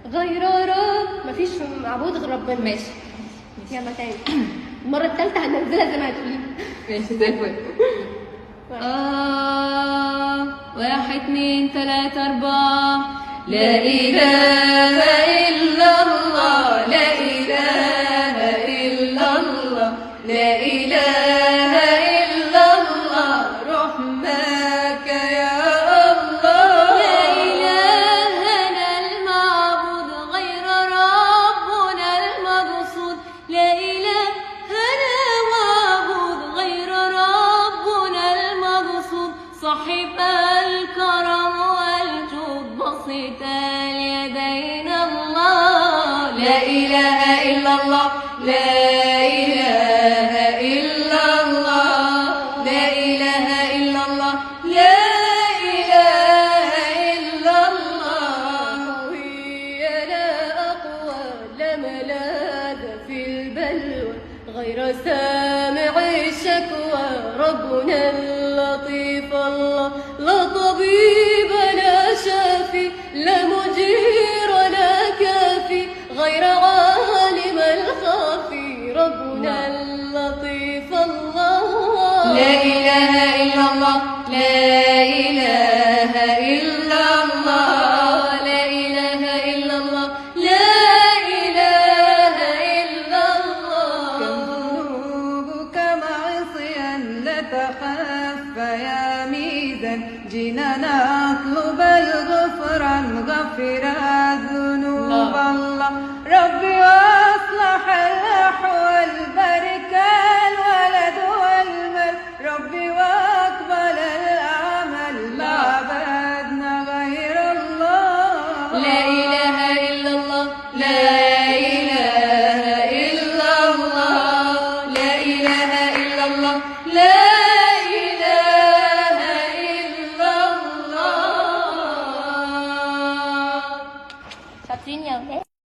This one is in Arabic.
غير رب، مفيش معبود غير ربنا. ماشي. يلا تاني. المرة التالتة هننزلها زي ما هتقولي. ماشي زي الفل. 1 2 3 4. لا إله إلا الله، لا إله إلا الله، لا إله إلا الله، رحمك يا الله. لا إلهنا المعبود غير ربنا المقصود، لا إلهنا معبود غير ربنا المقصود، صاحب الكرم والجود بسيط اليدين الله. لا إله إلا الله، لا إله إلا الله، لا إله إلا الله، لا إله إلا الله. قوي لا أقوى لا ملاذ في البلوى غير سامع الشكوى، ربنا اللطيف الله، لا طبيب لا شافي لا مجير لا كافي غير عالم الخافي، ربنا اللطيف الله. لا إله إلا الله، لا إله إلا الله، لا إله إلا الله، لا إله إلا الله. كم ذنوبك معصيا لا تخف يا ميزان، جينا نطلب الغفران غفر الذنوب الله. ربي واصلح الأحوال بارك الولد والمال، ربي واقبل العمل ما عبدنا غير الله. لا إله إلا الله، لا إله إلا الله، لا إله إلا الله، لا إله إلا الله. شاطرين يا ولاد.